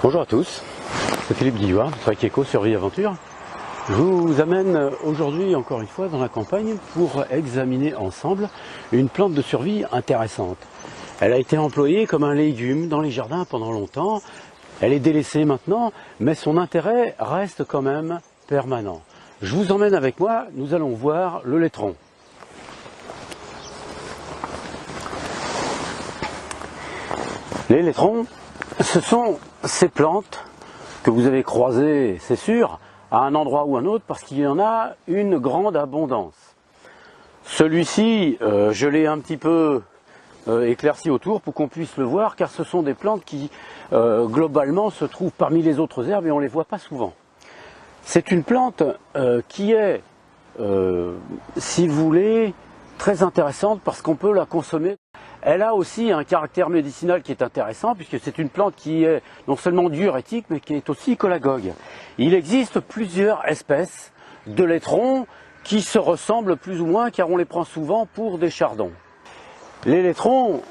Bonjour à tous, c'est Philippe Guillois, Trek Eco Survie Aventure. Je vous amène aujourd'hui encore une fois dans la campagne pour examiner ensemble une plante de survie intéressante. Elle a été employée comme un légume dans les jardins pendant longtemps, elle est délaissée maintenant, mais son intérêt reste quand même permanent. Je vous emmène avec moi, nous allons voir le laitron. Les laitrons, ce sont ces plantes que vous avez croisées, c'est sûr, à un endroit ou un autre, parce qu'il y en a une grande abondance. Celui-ci, je l'ai un petit peu éclairci autour pour qu'on puisse le voir, car ce sont des plantes qui, globalement, se trouvent parmi les autres herbes et on ne les voit pas souvent. C'est une plante qui est, si vous voulez, très intéressante parce qu'on peut la consommer. Elle a aussi un caractère médicinal qui est intéressant puisque c'est une plante qui est non seulement diurétique mais qui est aussi cholagogue. Il existe plusieurs espèces de laitrons qui se ressemblent plus ou moins car on les prend souvent pour des chardons. Les laitrons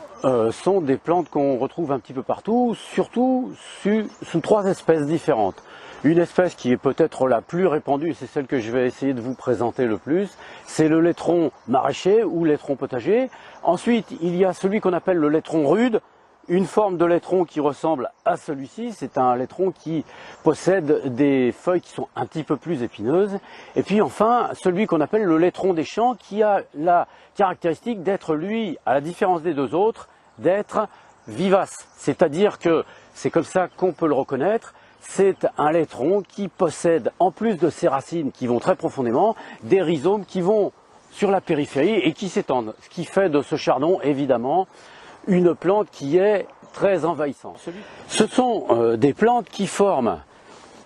sont des plantes qu'on retrouve un petit peu partout, surtout sous trois espèces différentes. Une espèce qui est peut-être la plus répandue, c'est celle que je vais essayer de vous présenter le plus, c'est le laitron maraîcher ou laitron potager. Ensuite, il y a celui qu'on appelle le laitron rude, une forme de laitron qui ressemble à celui-ci. C'est un laitron qui possède des feuilles qui sont un petit peu plus épineuses. Et puis enfin, celui qu'on appelle le laitron des champs qui a la caractéristique d'être, lui, à la différence des deux autres, d'être vivace. C'est-à-dire que c'est comme ça qu'on peut le reconnaître. C'est un laitron qui possède, en plus de ses racines qui vont très profondément, des rhizomes qui vont sur la périphérie et qui s'étendent. Ce qui fait de ce chardon, évidemment, une plante qui est très envahissante. Ce sont des plantes qui forment,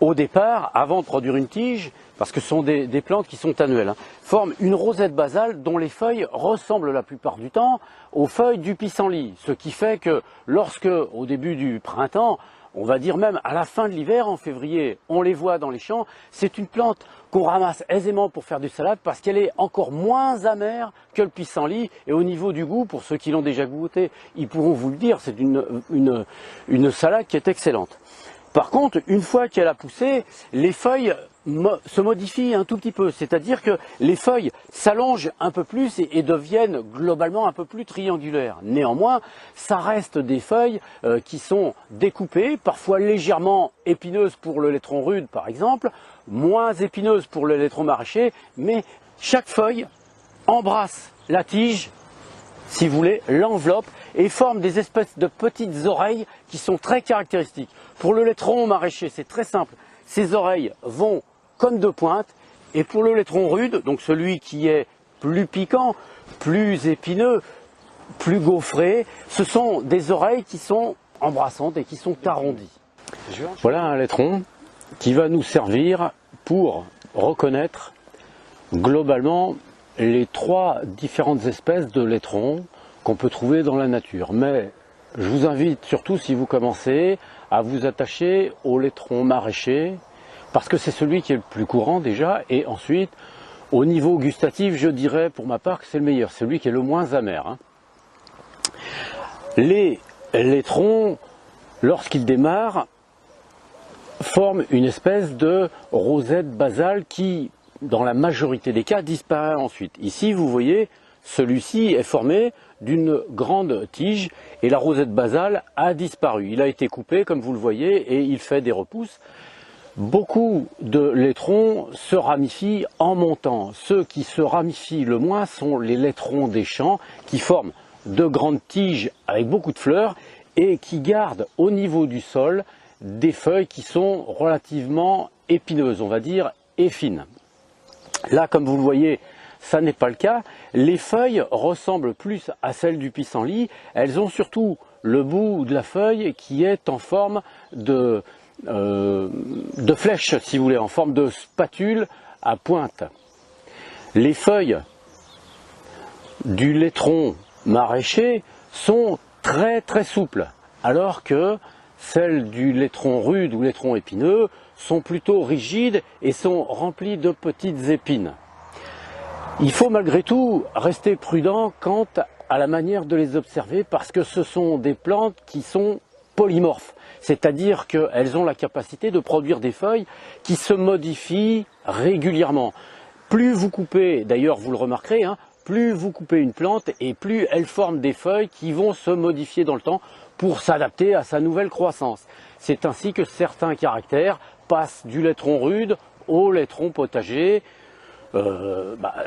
au départ, avant de produire une tige, parce que ce sont des plantes qui sont annuelles, forment une rosette basale dont les feuilles ressemblent la plupart du temps aux feuilles du pissenlit. Ce qui fait que lorsque, au début du printemps, on va dire même à la fin de l'hiver, en février, on les voit dans les champs. C'est une plante qu'on ramasse aisément pour faire du salade parce qu'elle est encore moins amère que le pissenlit. Et au niveau du goût, pour ceux qui l'ont déjà goûté, ils pourront vous le dire, c'est une salade qui est excellente. Par contre, une fois qu'elle a poussé, les feuilles se modifient un tout petit peu. C'est-à-dire que les feuilles s'allongent un peu plus et deviennent globalement un peu plus triangulaires. Néanmoins, ça reste des feuilles qui sont découpées, parfois légèrement épineuses pour le laitron rude par exemple, moins épineuses pour le laitron maraîcher, mais chaque feuille embrasse la tige, si vous voulez, l'enveloppe, et forme des espèces de petites oreilles qui sont très caractéristiques. Pour le laitron maraîcher, c'est très simple. Ces oreilles vont comme deux pointes. Et pour le laitron rude, donc celui qui est plus piquant, plus épineux, plus gaufré, ce sont des oreilles qui sont embrassantes et qui sont arrondies. Voilà un laitron qui va nous servir pour reconnaître globalement les trois différentes espèces de laitrons qu'on peut trouver dans la nature. Mais je vous invite surtout, si vous commencez, à vous attacher au laitron maraîcher, parce que c'est celui qui est le plus courant déjà, et ensuite, au niveau gustatif, je dirais pour ma part que c'est le meilleur, celui qui est le moins amer. Les laitrons, lorsqu'ils démarrent, forment une espèce de rosette basale qui, dans la majorité des cas, disparaît ensuite. Ici, vous voyez, celui-ci est formé d'une grande tige et la rosette basale a disparu. Il a été coupé, comme vous le voyez, et il fait des repousses. Beaucoup de laitrons se ramifient en montant. Ceux qui se ramifient le moins sont les laitrons des champs, qui forment de grandes tiges avec beaucoup de fleurs et qui gardent au niveau du sol des feuilles qui sont relativement épineuses, on va dire, et fines. Là, comme vous le voyez, ça n'est pas le cas. Les feuilles ressemblent plus à celles du pissenlit. Elles ont surtout le bout de la feuille qui est en forme de flèche, si vous voulez, en forme de spatule à pointe. Les feuilles du laitron maraîcher sont très très souples, alors que celles du laitron rude ou laitron épineux sont plutôt rigides et sont remplies de petites épines. Il faut malgré tout rester prudent quant à la manière de les observer parce que ce sont des plantes qui sont polymorphes. c'est-à-dire qu'elles ont la capacité de produire des feuilles qui se modifient régulièrement. Plus vous coupez, d'ailleurs vous le remarquerez, hein, plus vous coupez une plante et plus elle forme des feuilles qui vont se modifier dans le temps pour s'adapter à sa nouvelle croissance. C'est ainsi que certains caractères passent du laiteron rude au laiteron potager,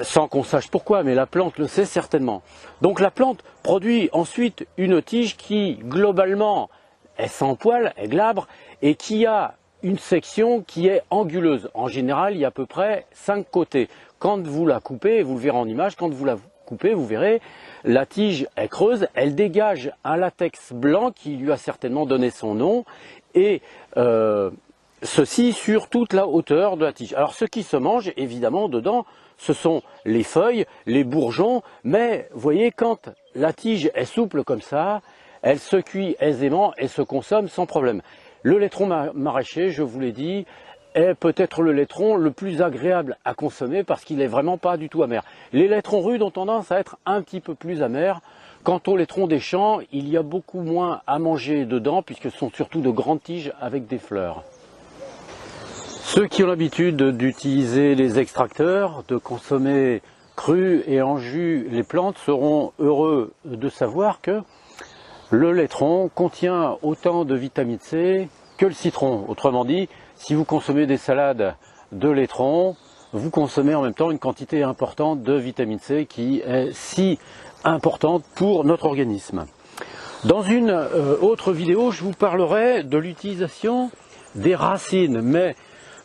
sans qu'on sache pourquoi, mais la plante le sait certainement. Donc la plante produit ensuite une tige qui globalement est sans poil, est glabre et qui a une section qui est anguleuse. En général, il y a à peu près 5 côtés. Quand vous la coupez, vous le verrez en image, quand vous la coupez, vous verrez, la tige est creuse, elle dégage un latex blanc qui lui a certainement donné son nom, et ceci sur toute la hauteur de la tige. Alors ce qui se mange évidemment dedans, ce sont les feuilles, les bourgeons, mais vous voyez, quand la tige est souple comme ça, elle se cuit aisément et se consomme sans problème. Le laiteron maraîcher, je vous l'ai dit, est peut-être le laiteron le plus agréable à consommer parce qu'il n'est vraiment pas du tout amer. Les laiterons rudes ont tendance à être un petit peu plus amers. Quant au laiteron des champs, il y a beaucoup moins à manger dedans puisque ce sont surtout de grandes tiges avec des fleurs. Ceux qui ont l'habitude d'utiliser les extracteurs, de consommer cru et en jus les plantes seront heureux de savoir que le laiteron contient autant de vitamine C que le citron. Autrement dit, si vous consommez des salades de laiteron, vous consommez en même temps une quantité importante de vitamine C qui est si importante pour notre organisme. Dans une autre vidéo, je vous parlerai de l'utilisation des racines, mais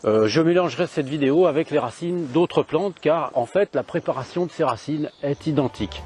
je mélangerai cette vidéo avec les racines d'autres plantes car en fait la préparation de ces racines est identique.